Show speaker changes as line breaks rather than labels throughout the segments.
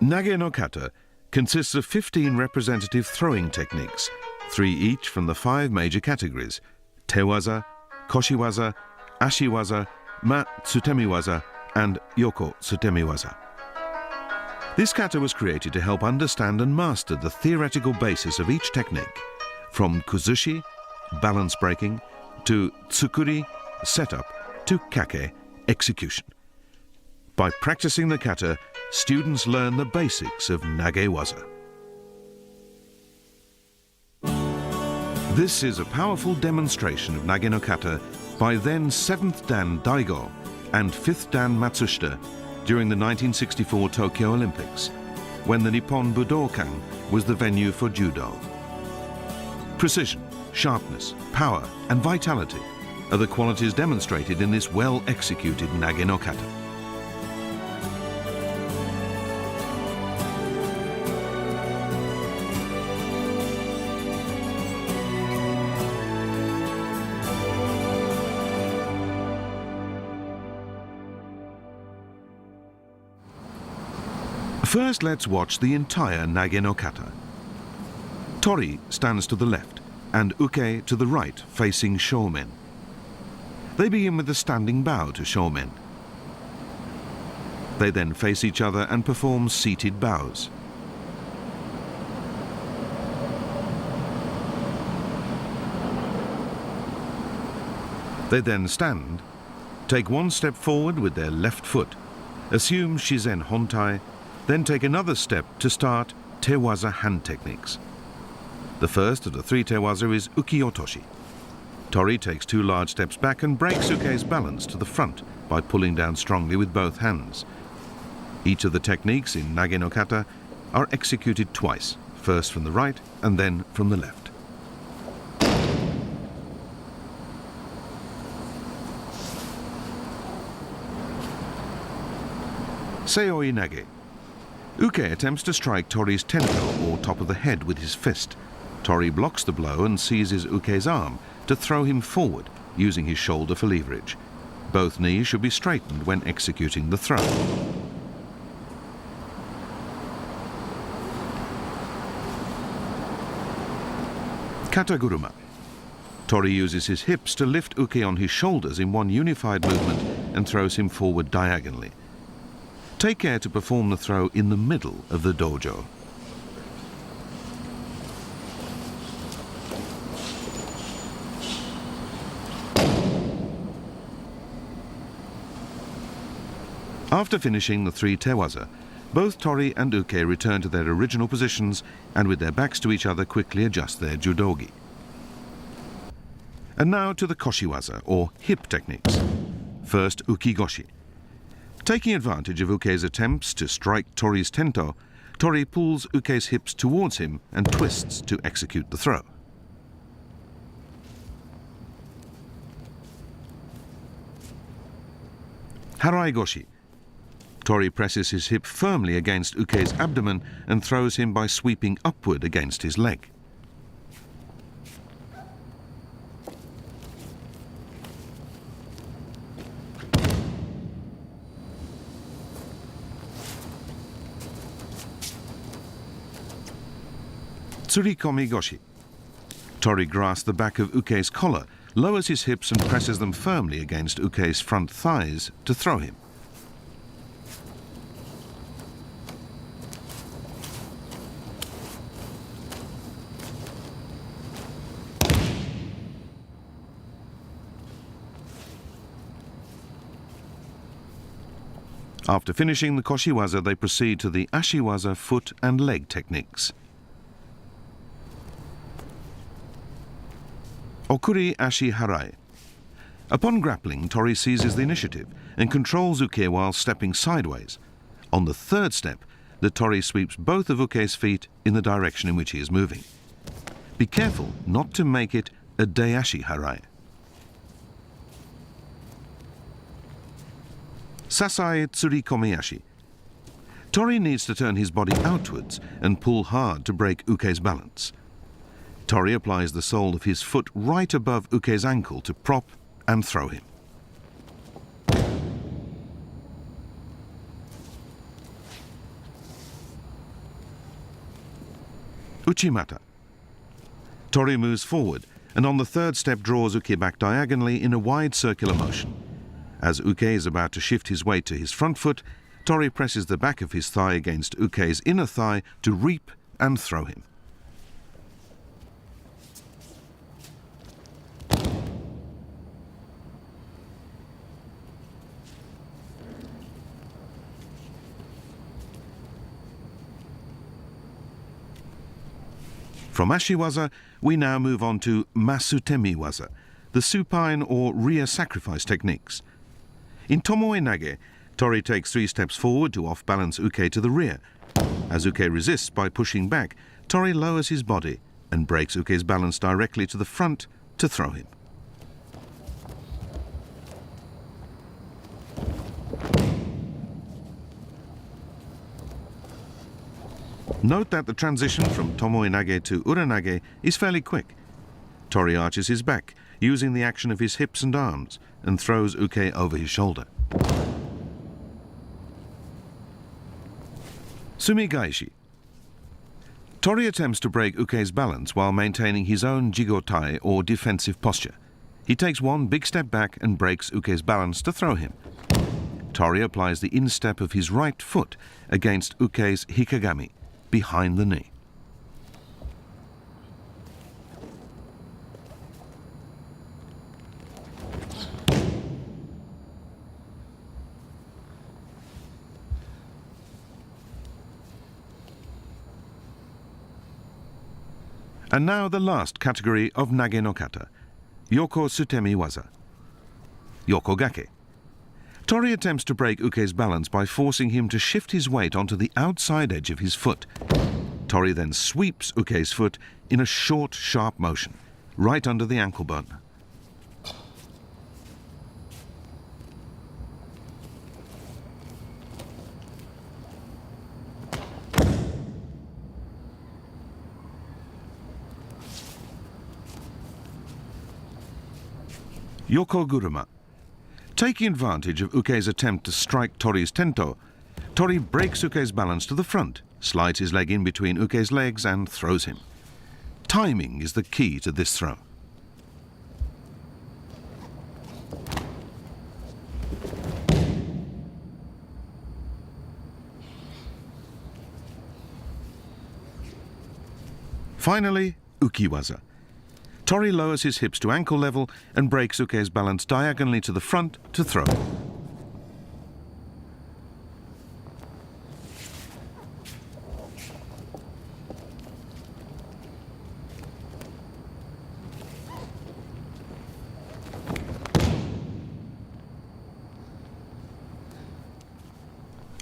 Nage no kata consists of 15 representative throwing techniques, 3 each from the 5 major categories: Te-waza, Koshi-waza, Ashi-waza, Ma-sutemi-waza, and Yoko-sutemi-waza. This kata was created to help understand and master the theoretical basis of each technique, from kuzushi, balance breaking, to tsukuri, setup, to kake, execution. By practicing the kata, students learn the basics of Nage-waza. This is a powerful demonstration of Nage no kata by then 7th Dan Daigo and 5th Dan Matsushita during the 1964 Tokyo Olympics, when the Nippon Budokan was the venue for judo. Precision, sharpness, power, and vitality are the qualities demonstrated in this well-executed Nage no kata. First, let's watch the entire Nage no kata. Tori stands to the left and Uke to the right, facing shoumen. They begin with a standing bow to shoumen. They then face each other and perform seated bows. They then stand, take one step forward with their left foot, assume shizen hontai, then take another step to start Te-waza hand techniques. The first of the 3 Te-waza is Uki Otoshi. Tori takes 2 large steps back and breaks Uke's balance to the front by pulling down strongly with both hands. Each of the techniques in Nage no kata are executed twice, first from the right and then from the left. Seoi Nage. Uke attempts to strike Tori's tento, or top of the head, with his fist. Tori blocks the blow and seizes Uke's arm to throw him forward, using his shoulder for leverage. Both knees should be straightened when executing the throw. Kata Guruma. Tori uses his hips to lift Uke on his shoulders in one unified movement and throws him forward diagonally. Take care to perform the throw in the middle of the dojo. After finishing the 3 Te-waza, both Tori and Uke return to their original positions and with their backs to each other quickly adjust their judogi. And now to the Koshi-waza, or hip techniques. First, Uki Goshi. Taking advantage of Uke's attempts to strike Tori's tento, Tori pulls Uke's hips towards him and twists to execute the throw. Harai Goshi. Tori presses his hip firmly against Uke's abdomen and throws him by sweeping upward against his leg. Tsuri Komi Goshi. Tori grasps the back of Uke's collar, lowers his hips and presses them firmly against Uke's front thighs to throw him. After finishing the Koshi-waza, they proceed to the Ashi-waza foot and leg techniques. Okuri Ashi Harai. Upon grappling, Tori seizes the initiative and controls Uke while stepping sideways. On the 3rd step, the Tori sweeps both of Uke's feet in the direction in which he is moving. Be careful not to make it a Ashi Harai. Sasae Tsuri Komi Ashi. Tori needs to turn his body outwards and pull hard to break Uke's balance. Tori applies the sole of his foot right above Uke's ankle to prop and throw him. Uchimata. Tori moves forward and on the third step draws Uki back diagonally in a wide circular motion. As Uke is about to shift his weight to his front foot, Tori presses the back of his thigh against Uke's inner thigh to reap and throw him. From Ashi-waza, we now move on to Ma-sutemi-waza, the supine or rear sacrifice techniques. In Tomoe Nage, Tori takes 3 steps forward to off-balance Uke to the rear. As Uke resists by pushing back, Tori lowers his body and breaks Uke's balance directly to the front to throw him. Note that the transition from Tomoe Nage to Ura Nage is fairly quick. Tori arches his back, using the action of his hips and arms, and throws Uke over his shoulder. Sumi Gaeshi. Tori attempts to break Uke's balance while maintaining his own jigotai or defensive posture. He takes 1 big step back and breaks Uke's balance to throw him. Tori applies the instep of his right foot against Uke's hikagami, behind the knee. And now the last category of Nage no Kata, Yoko-sutemi-waza. Yoko Gake. Tori attempts to break Uke's balance by forcing him to shift his weight onto the outside edge of his foot. Tori then sweeps Uke's foot in a short, sharp motion, right under the ankle bone. Yoko Guruma. Taking advantage of Uke's attempt to strike Tori's tento, Tori breaks Uke's balance to the front, slides his leg in between Uke's legs and throws him. Timing is the key to this throw. Finally, Uki-waza. Tori lowers his hips to ankle level and breaks Uke's balance diagonally to the front to throw.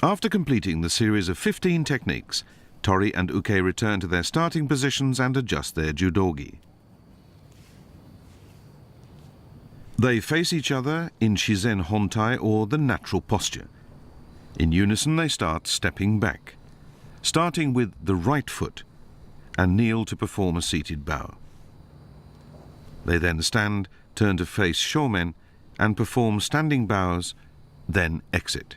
After completing the series of 15 techniques, Tori and Uke return to their starting positions and adjust their judogi. They face each other in shizen hontai, or the natural posture. In unison they start stepping back, starting with the right foot, and kneel to perform a seated bow. They then stand, turn to face shomen, and perform standing bows, then exit.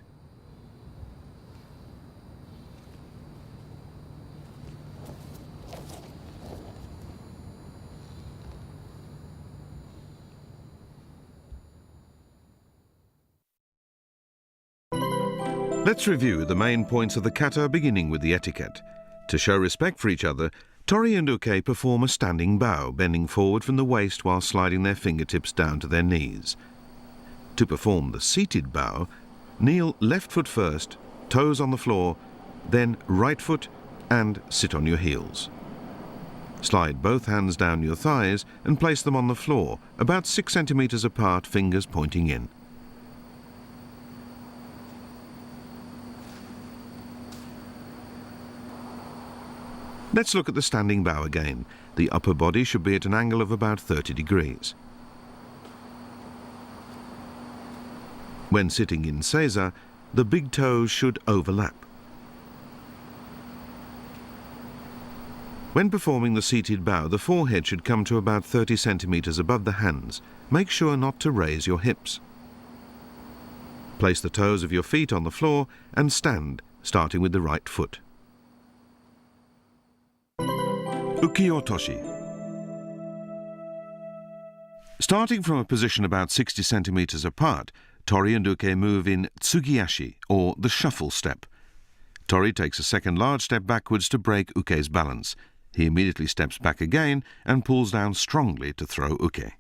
Let's review the main points of the kata, beginning with the etiquette. To show respect for each other, Tori and Uke perform a standing bow, bending forward from the waist while sliding their fingertips down to their knees. To perform the seated bow, kneel left foot first, toes on the floor, then right foot, and sit on your heels. Slide both hands down your thighs and place them on the floor, about 6 centimeters apart, fingers pointing in. Let's look at the standing bow again. The upper body should be at an angle of about 30 degrees. When sitting in seiza, the big toes should overlap. When performing the seated bow, the forehead should come to about 30 centimeters above the hands. Make sure not to raise your hips. Place the toes of your feet on the floor and stand, starting with the right foot. Uki Otoshi. Starting from a position about 60 centimeters apart, Tori and Uke move in Tsugi-ashi, or the shuffle step. Tori takes a second large step backwards to break Uke's balance. He immediately steps back again and pulls down strongly to throw Uke.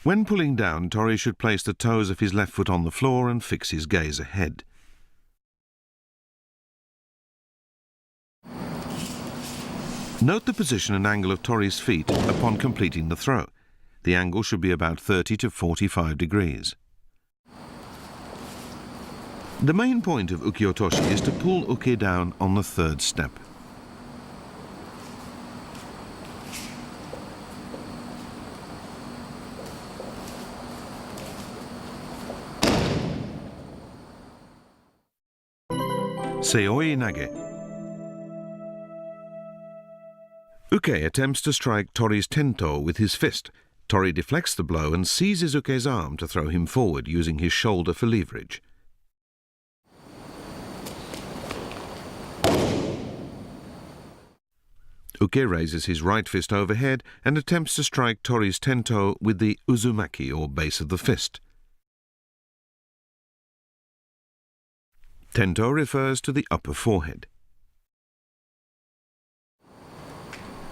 When pulling down, Tori should place the toes of his left foot on the floor and fix his gaze ahead. Note the position and angle of Tori's feet upon completing the throw. The angle should be about 30 to 45 degrees. The main point of Uki Otoshi is to pull Uke down on the third step. Seoi Nage. Uke attempts to strike Tori's tento with his fist. Tori deflects the blow and seizes Uke's arm to throw him forward, using his shoulder for leverage. Uke raises his right fist overhead and attempts to strike Tori's tento with the uzumaki, or base of the fist. Tento refers to the upper forehead.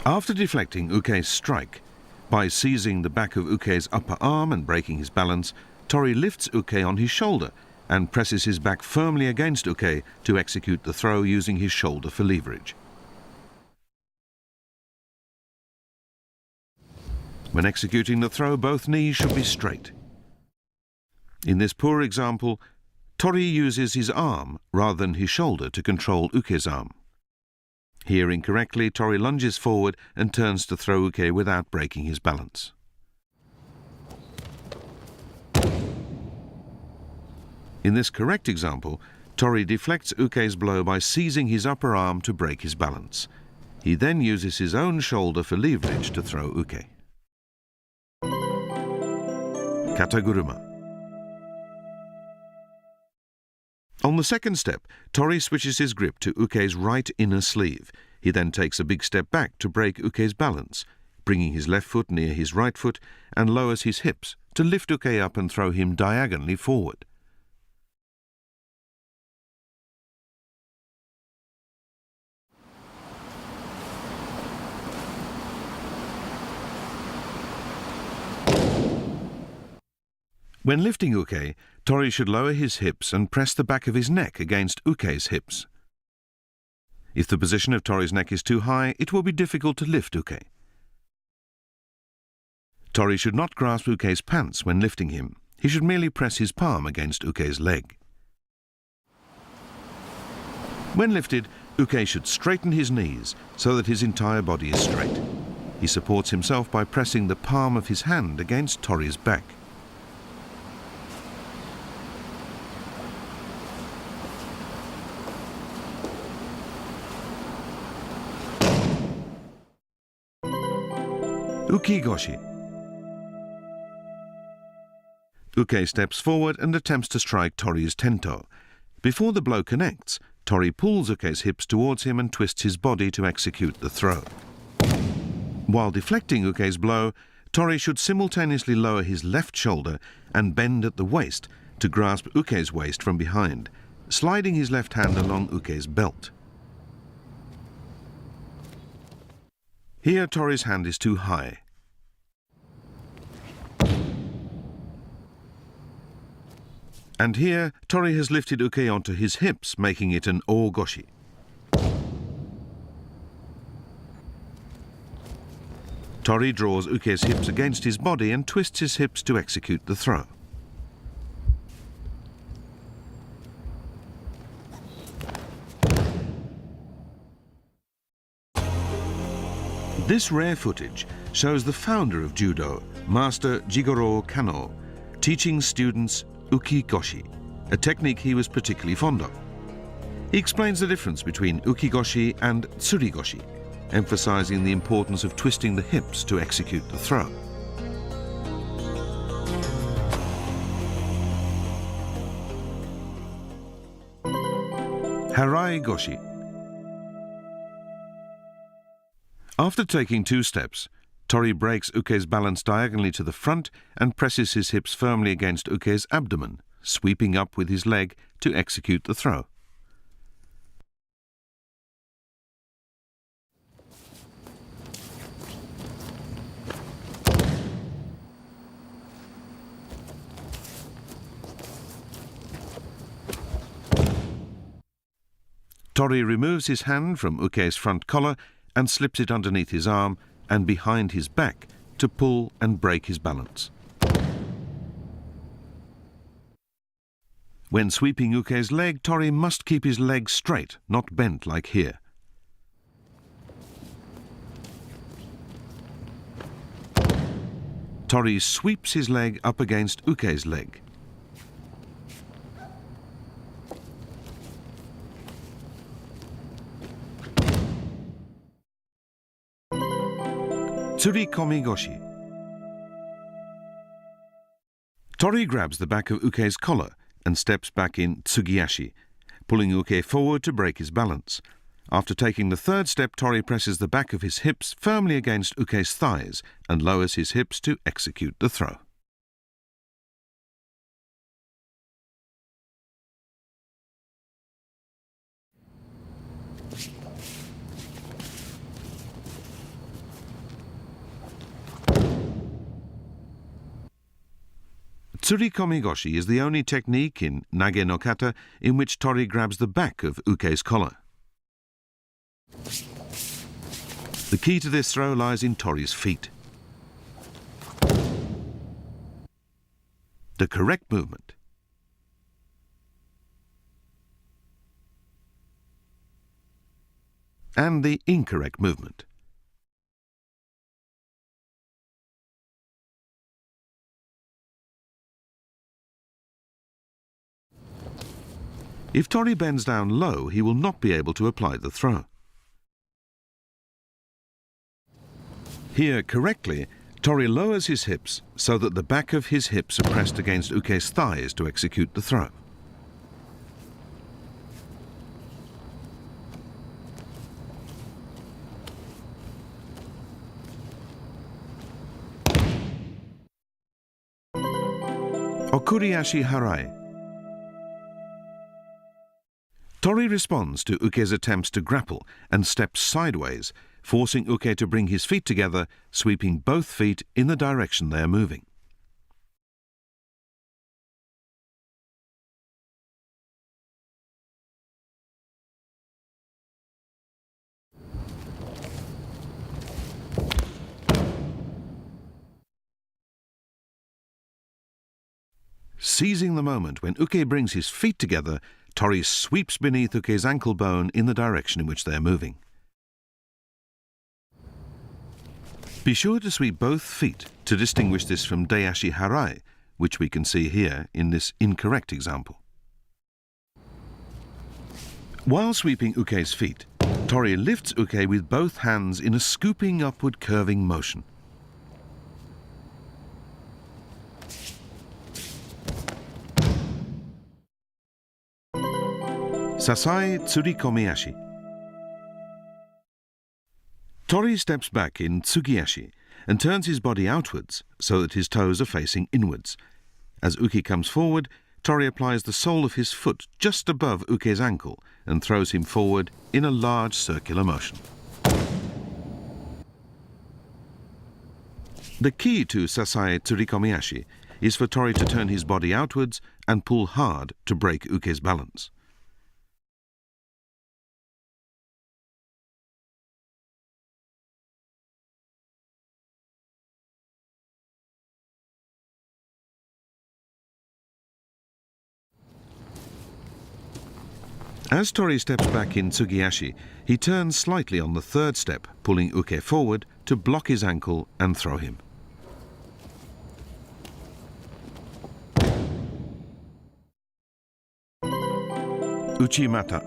After deflecting Uke's strike, by seizing the back of Uke's upper arm and breaking his balance, Tori lifts Uke on his shoulder and presses his back firmly against Uke to execute the throw, using his shoulder for leverage. When executing the throw, both knees should be straight. In this poor example, Tori uses his arm rather than his shoulder to control Uke's arm. Here incorrectly, Tori lunges forward and turns to throw Uke without breaking his balance. In this correct example, Tori deflects Uke's blow by seizing his upper arm to break his balance. He then uses his own shoulder for leverage to throw Uke. Kata Guruma. On the second step, Tori switches his grip to Uke's right inner sleeve. He then takes a big step back to break Uke's balance, bringing his left foot near his right foot, and lowers his hips to lift Uke up and throw him diagonally forward. When lifting Uke, Tori should lower his hips and press the back of his neck against Uke's hips. If the position of Tori's neck is too high, it will be difficult to lift Uke. Tori should not grasp Uke's pants when lifting him. He should merely press his palm against Uke's leg. When lifted, Uke should straighten his knees so that his entire body is straight. He supports himself by pressing the palm of his hand against Tori's back. Uki Goshi. Uke steps forward and attempts to strike Tori's tento. Before the blow connects, Tori pulls Uke's hips towards him and twists his body to execute the throw. While deflecting Uke's blow, Tori should simultaneously lower his left shoulder and bend at the waist to grasp Uke's waist from behind, sliding his left hand along Uke's belt. Here, Tori's hand is too high. And here, Tori has lifted Uke onto his hips, making it an O Goshi. Tori draws Uke's hips against his body and twists his hips to execute the throw. This rare footage shows the founder of Judo, Master Jigoro Kano, teaching students Uki Goshi, a technique he was particularly fond of. He explains the difference between Uki Goshi and Tsuri Komi, emphasizing the importance of twisting the hips to execute the throw. Harai Goshi. After taking 2 steps, Tori breaks Uke's balance diagonally to the front and presses his hips firmly against Uke's abdomen, sweeping up with his leg to execute the throw. Tori removes his hand from Uke's front collar and slips it underneath his arm and behind his back to pull and break his balance. When sweeping Uke's leg, Tori must keep his leg straight, not bent like here. Tori sweeps his leg up against Uke's leg. Tsuri Komi Goshi. Tori grabs the back of Uke's collar and steps back in Tsugi-ashi, pulling Uke forward to break his balance. After taking the 3rd step, Tori presses the back of his hips firmly against Uke's thighs and lowers his hips to execute the throw. Tsuri Komi Goshi is the only technique in Nage no Kata in which Tori grabs the back of Uke's collar. The key to this throw lies in Tori's feet. The correct movement and the incorrect movement. If Tori bends down low, he will not be able to apply the throw. Here, correctly, Tori lowers his hips so that the back of his hips are pressed against Uke's thighs to execute the throw. Okuri Ashi Harai. Tori responds to Uke's attempts to grapple and steps sideways, forcing Uke to bring his feet together, sweeping both feet in the direction they are moving. Seizing the moment when Uke brings his feet together, Tori sweeps beneath Uke's ankle bone in the direction in which they are moving. Be sure to sweep both feet to distinguish this from Ashi Harai, which we can see here in this incorrect example. While sweeping Uke's feet, Tori lifts Uke with both hands in a scooping upward curving motion. Sasae Tsuri Komi Ashi. Tori steps back in Tsugi-ashi and turns his body outwards so that his toes are facing inwards. As Uki comes forward, Tori applies the sole of his foot just above Uke's ankle and throws him forward in a large circular motion. The key to Sasae Tsuri Komi Ashi is for Tori to turn his body outwards and pull hard to break Uke's balance. As Tori steps back in Tsugi-ashi, he turns slightly on the 3rd step, pulling Uke forward to block his ankle and throw him. Uchimata.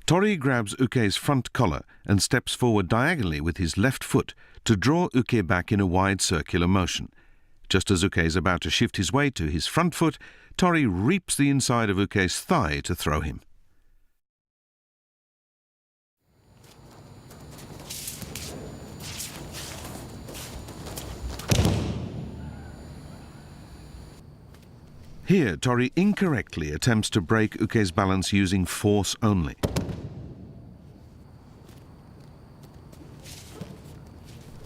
Tori grabs Uke's front collar and steps forward diagonally with his left foot to draw Uke back in a wide circular motion. Just as Uke is about to shift his weight to his front foot, Tori reaps the inside of Uke's thigh to throw him. Here, Tori incorrectly attempts to break Uke's balance using force only.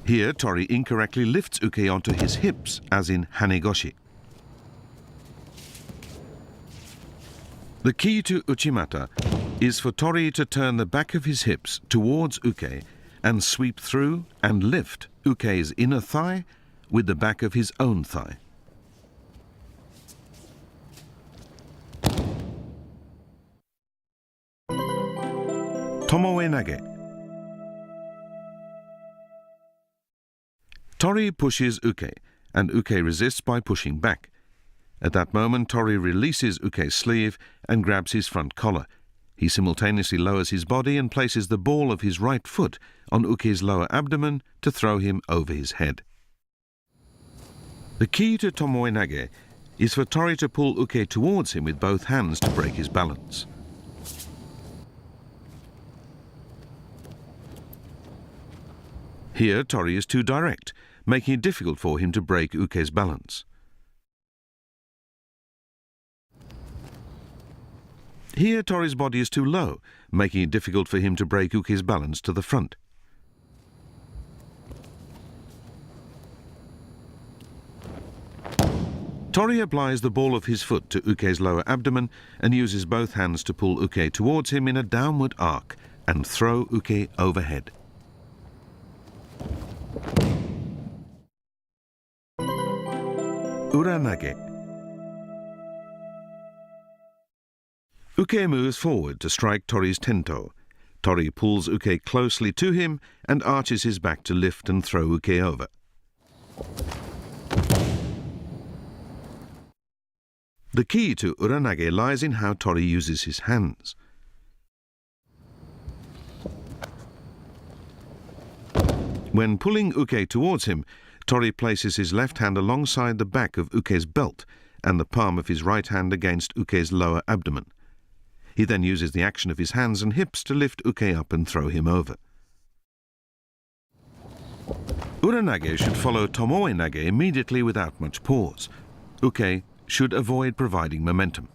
Here, Tori incorrectly lifts Uke onto his hips, as in Harai Goshi. The key to Uchimata is for Tori to turn the back of his hips towards Uke and sweep through and lift Uke's inner thigh with the back of his own thigh. Tomoe Nage. Tori pushes Uke, and Uke resists by pushing back. At that moment, Tori releases Uke's sleeve and grabs his front collar. He simultaneously lowers his body and places the ball of his right foot on Uke's lower abdomen to throw him over his head. The key to Tomoe Nage is for Tori to pull Uke towards him with both hands to break his balance. Here, Tori is too direct, making it difficult for him to break Uke's balance. Here, Tori's body is too low, making it difficult for him to break Uke's balance to the front. Tori applies the ball of his foot to Uke's lower abdomen and uses both hands to pull Uke towards him in a downward arc and throw Uke overhead. Ura Nage. Uke moves forward to strike Tori's tento. Tori pulls Uke closely to him and arches his back to lift and throw Uke over. The key to Ura Nage lies in how Tori uses his hands. When pulling Uke towards him, Tori places his left hand alongside the back of Uke's belt and the palm of his right hand against Uke's lower abdomen. He then uses the action of his hands and hips to lift Uke up and throw him over. Ura Nage should follow Tomoe Nage immediately without much pause. Uke should avoid providing momentum.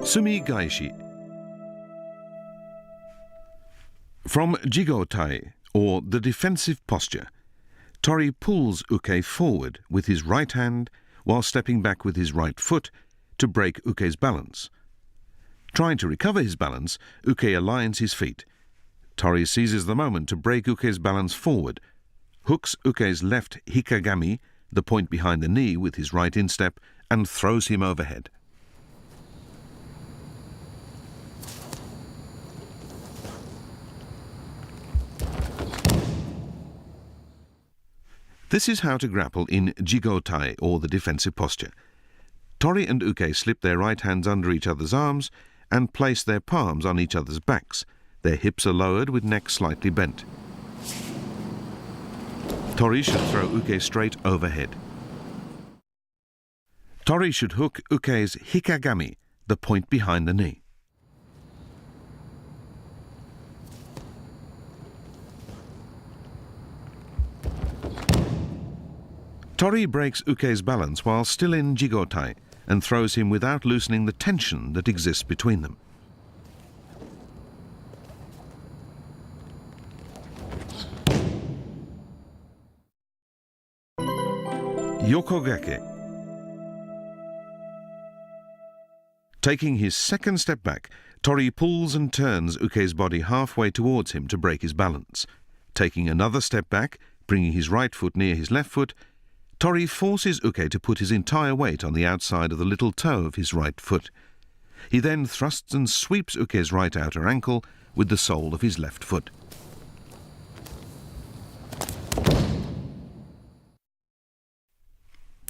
Sumi Gaeshi. From Jigotai, or the defensive posture, Tori pulls Uke forward with his right hand while stepping back with his right foot to break Uke's balance. Trying to recover his balance, Uke aligns his feet. Tori seizes the moment to break Uke's balance forward, hooks Uke's left hikagami, the point behind the knee, with his right instep, and throws him overhead. This is how to grapple in Jigotai, or the defensive posture. Tori and Uke slip their right hands under each other's arms and place their palms on each other's backs. Their hips are lowered with neck slightly bent. Tori should throw Uke straight overhead. Tori should hook Uke's hikagami, the point behind the knee. Tori breaks Uke's balance while still in Jigotai and throws him without loosening the tension that exists between them. Yoko Gake. Taking his second step back, Tori pulls and turns Uke's body halfway towards him to break his balance. Taking another step back, bringing his right foot near his left foot, Tori forces Uke to put his entire weight on the outside of the little toe of his right foot. He then thrusts and sweeps Uke's right outer ankle with the sole of his left foot.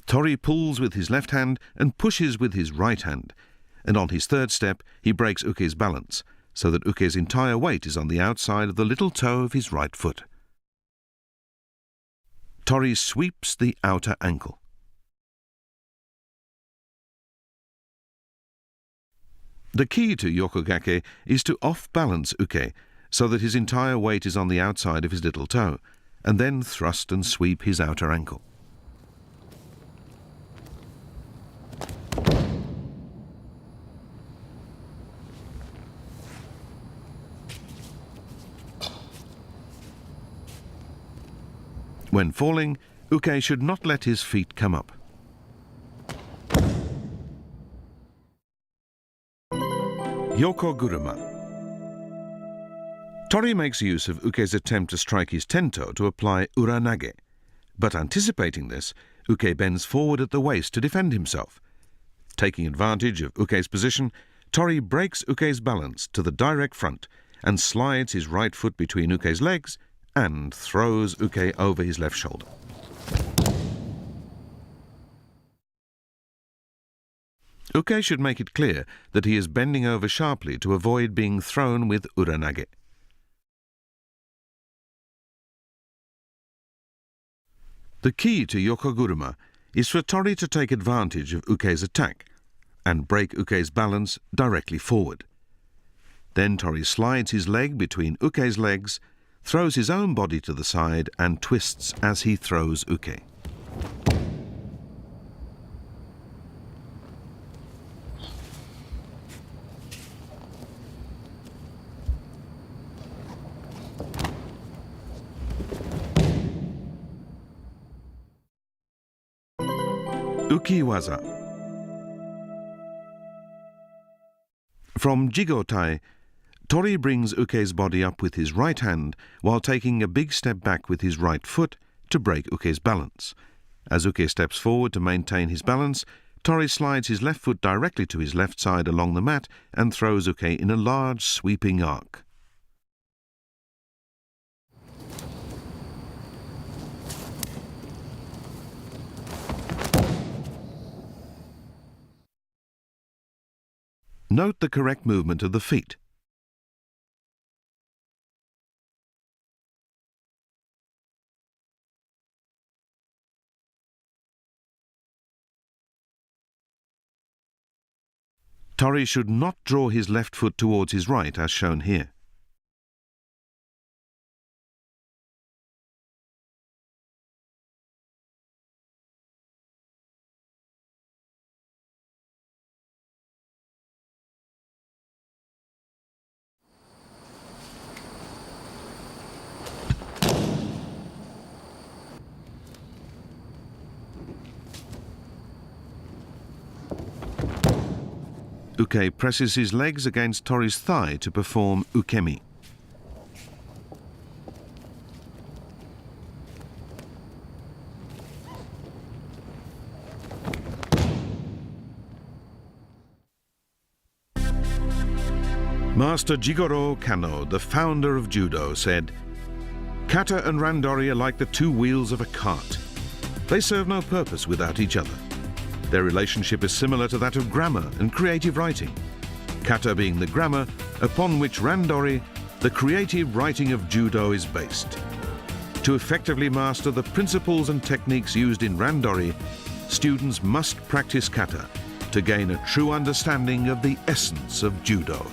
Tori pulls with his left hand and pushes with his right hand, and on his third step he breaks Uke's balance, so that Uke's entire weight is on the outside of the little toe of his right foot. Tori sweeps the outer ankle. The key to Yoko Gake is to off-balance Uke so that his entire weight is on the outside of his little toe, and then thrust and sweep his outer ankle. When falling, Uke should not let his feet come up. Yoko Guruma. Tori makes use of Uke's attempt to strike his tento to apply Ura Nage, but anticipating this, Uke bends forward at the waist to defend himself. Taking advantage of Uke's position, Tori breaks Uke's balance to the direct front and slides his right foot between Uke's legs and throws Uke over his left shoulder. Uke should make it clear that he is bending over sharply to avoid being thrown with Ura Nage. The key to Yoko Guruma is for Tori to take advantage of Uke's attack and break Uke's balance directly forward. Then Tori slides his leg between Uke's legs, throws his own body to the side and twists as he throws Uke. Uki-waza. From Jigotai, Tori brings Uke's body up with his right hand while taking a big step back with his right foot to break Uke's balance. As Uke steps forward to maintain his balance, Tori slides his left foot directly to his left side along the mat and throws Uke in a large sweeping arc. Note the correct movement of the feet. Tori should not draw his left foot towards his right, as shown here. Uke presses his legs against Tori's thigh to perform ukemi. Master Jigoro Kano, the founder of Judo, said, "Kata and Randori are like the two wheels of a cart. They serve no purpose without each other. Their relationship is similar to that of grammar and creative writing, Kata being the grammar upon which Randori, the creative writing of Judo, is based. To effectively master the principles and techniques used in Randori, students must practice Kata to gain a true understanding of the essence of Judo."